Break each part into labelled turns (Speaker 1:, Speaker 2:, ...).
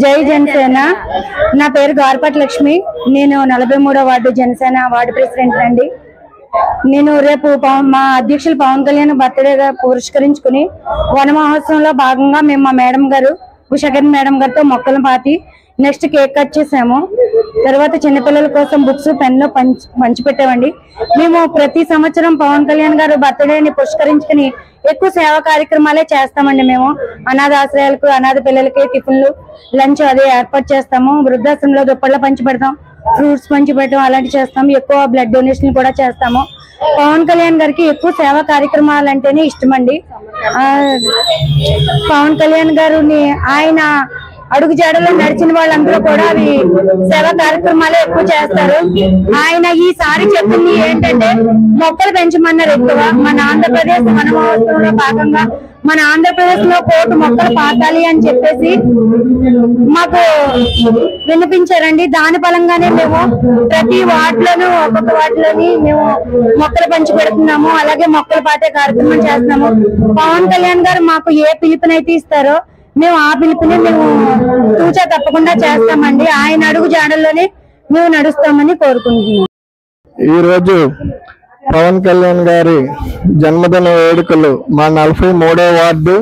Speaker 1: జై జనసేన. నా పేరు గార్పట్ లక్ష్మి. నేను 43వ వార్డు జనసేన వార్డు ప్రెసిడెంట్ అండి. నేను రేపు మా అధ్యక్షులు పవన్ కళ్యాణ్ బర్త్డేగా పురస్కరించుకుని వన మహోత్సవంలో భాగంగా మేము మా మేడం గారు ఉషాకిరణ్ మేడం గారితో మొక్కలు పాతి నెక్స్ట్ కేక్ కట్ చేసాము. తర్వాత చిన్నపిల్లల కోసం బుక్స్ పెన్ను పంచిపెట్టామండి. మేము ప్రతి సంవత్సరం పవన్ కళ్యాణ్ గారు బర్త్డేని పురస్కరించుకుని ఎక్కువ సేవా కార్యక్రమాలే చేస్తామండి. మేము అనాథ ఆశ్రయాలకు అనాథ పిల్లలకి టిఫిన్లు లంచ్ అదే ఏర్పాటు చేస్తాము. వృద్ధాశ్రమంలో దుప్పళ్ళ పంచి పెడతాం, ఫ్రూట్స్ పంచి పెట్టడం అలాంటివి చేస్తాము. ఎక్కువ బ్లడ్ డొనేషన్ కూడా చేస్తాము. పవన్ కళ్యాణ్ గారికి ఎక్కువ సేవా కార్యక్రమాలు అంటేనే ఇష్టం అండి. పవన్ కళ్యాణ్ గారిని ఆయన అడుగు జాడలో నడిచిన వాళ్ళందరూ కూడా అవి సేవా కార్యక్రమాలు ఎక్కువ చేస్తారు. ఆయన ఈసారి చెప్పింది ఏంటంటే మొక్కలు పెంచమన్నారు ఎక్కువ. మన ఆంధ్రప్రదేశ్ వన మహోత్సవంలో భాగంగా మన ఆంధ్రప్రదేశ్ లో 1,000 మొక్కలు పాతాలి అని చెప్పేసి మాకు వినిపించారండి. దాని ఫలంగానే మేము ప్రతి వార్డులోనూ ఒక్కొక్క వార్డులోని మేము మొక్కలు పంచి పెడుతున్నాము. అలాగే మొక్కలు పాతే కార్యక్రమం చేస్తున్నాము. పవన్ కళ్యాణ్ గారు మాకు ఏ పిలుపునైతే ఇస్తారో మేము ఆ పిలుపుని మేము తూచా తప్పకుండా చేస్తామండి. ఆయన అడుగు జాడల్లోనే మేము నడుస్తామని కోరుకుంటున్నాం.
Speaker 2: ఈ రోజు పవన్ కళ్యాణ్ గారి జన్మదిన వేడుకలు మా 43వ వార్డు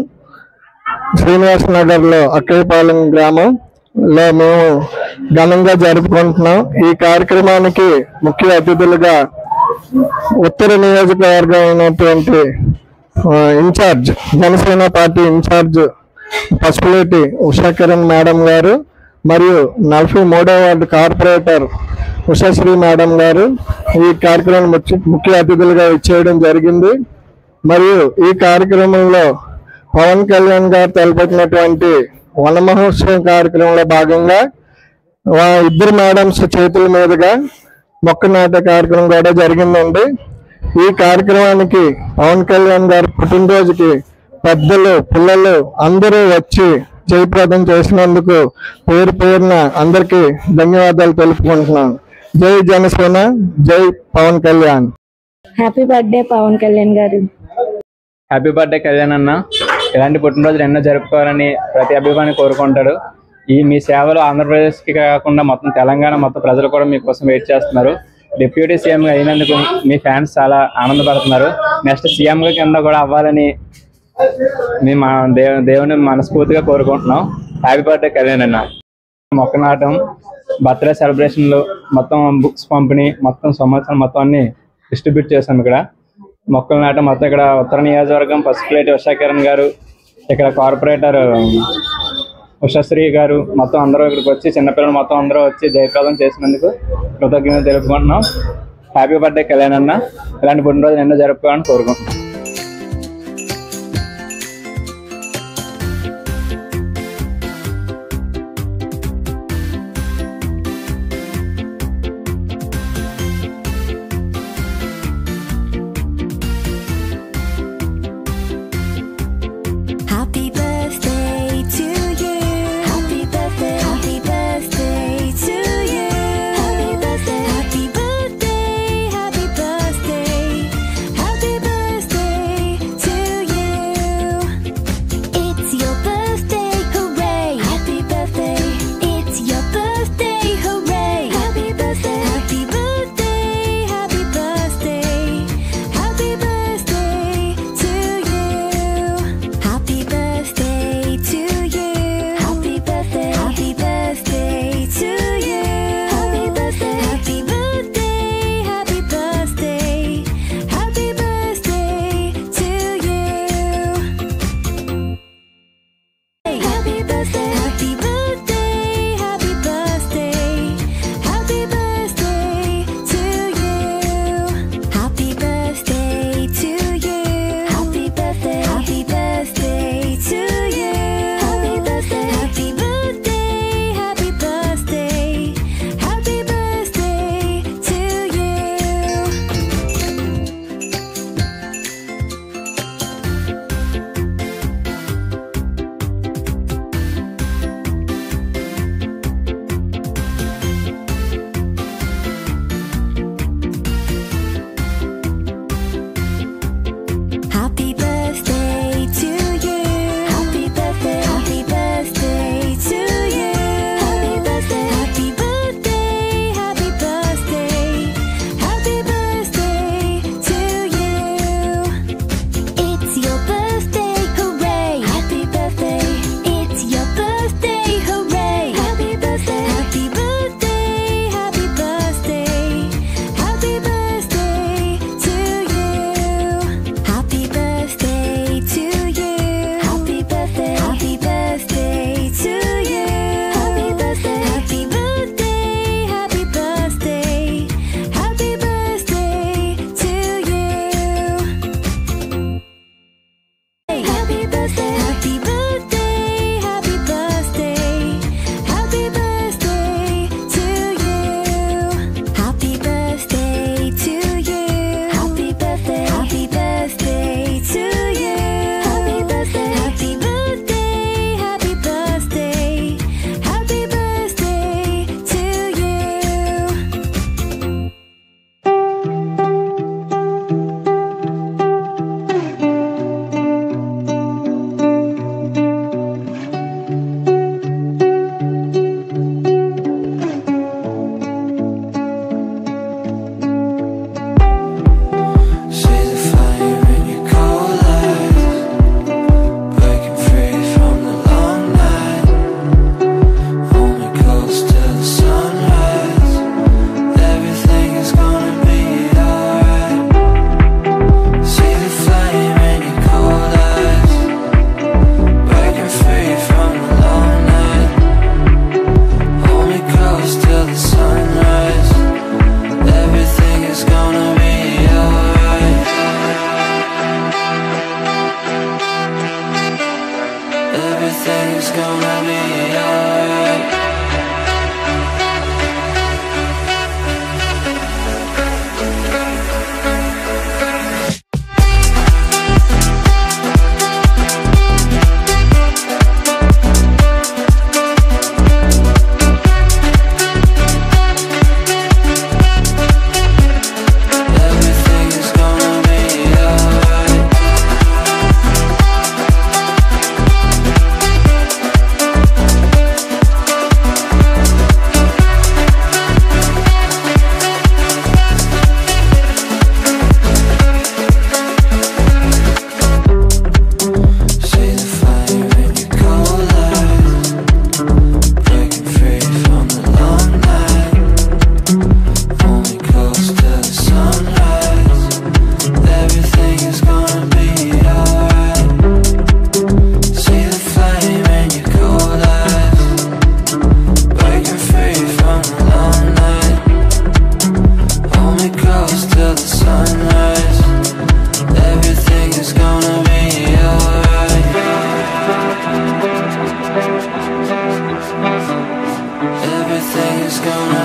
Speaker 2: శ్రీనివాస నగర్ లో అక్కయ్యపాలెం గ్రామంలో మేము ఘనంగా జరుపుకుంటున్నాం. ఈ కార్యక్రమానికి ముఖ్య అతిథులుగా ఉత్తర నియోజకవర్గం అయినటువంటి in charge Janasena party in charge Pasupuleti Ushakiran madam గారు మరియు 43వ వార్డు కార్పొరేటర్ ఉషాశ్రీ మేడం గారు ఈ కార్యక్రమం ముఖ్య అతిథులుగా ఇచ్చేయడం జరిగింది. మరియు ఈ కార్యక్రమంలో పవన్ కళ్యాణ్ గారు తలపెట్టినటువంటి వన మహోత్సవం కార్యక్రమంలో భాగంగా ఇద్దరు మేడమ్స్ చేతుల మీదుగా మొక్క నాటే కార్యక్రమం కూడా జరిగిందండి. ఈ కార్యక్రమానికి పవన్ కళ్యాణ్ గారి పుట్టినరోజుకి పెద్దలు పిల్లలు అందరూ వచ్చి జయప్రదం చేసినందుకు పేరు పేరున అందరికీ ధన్యవాదాలు తెలుపుకుంటున్నాను. జై జనసేన, జై పవన్ కళ్యాణ్.
Speaker 1: హ్యాపీ బర్త్డే పవన్ కళ్యాణ్ గారు.
Speaker 3: హ్యాపీ బర్త్డే కళ్యాణ్ అన్న. ఇలాంటి పుట్టినరోజులు ఎన్నో జరుపుకోవాలని ప్రతి అభిమాని కోరుకుంటాడు. మీ సేవలు ఆంధ్రప్రదేశ్కి కాకుండా మొత్తం తెలంగాణ మొత్తం ప్రజలు కూడా మీకోసం వెయిట్ చేస్తున్నారు. డిప్యూటీ సీఎంగా అయినందుకు మీ ఫ్యాన్స్ చాలా ఆనందపడుతున్నారు. నెక్స్ట్ సీఎంగా కింద కూడా అవ్వాలని మేము దేవుని మనస్ఫూర్తిగా కోరుకుంటున్నాం. హ్యాపీ బర్త్డే కళ్యాణ్ అన్న. మొక్క నాటం, బర్త్డే సెలబ్రేషన్లు, మొత్తం బుక్స్ పంపిణీ, మొత్తం సంవత్సరం మొత్తం అన్ని డిస్ట్రిబ్యూట్ చేసాం. ఇక్కడ మొక్కలు నాటం మొత్తం ఇక్కడ ఉత్తర నియోజకవర్గం పసుపులేటి ఉషాకిరణ్ గారు, ఇక్కడ కార్పొరేటర్ ఉషశ్రీ గారు మొత్తం అందరూ ఇక్కడికి వచ్చి చిన్నపిల్లలు మొత్తం అందరూ వచ్చి జయప్రదం చేసినందుకు కృతజ్ఞతలు తెలుపుకుంటున్నాం. హ్యాపీ బర్త్డే కళ్యాణ్ అన్న. ఇలాంటి పుట్టినరోజులు ఎన్నో జరుపుకోవాలని కోరుకుంటున్నాం.
Speaker 4: Happy birthday gonna be alright. Everything is gonna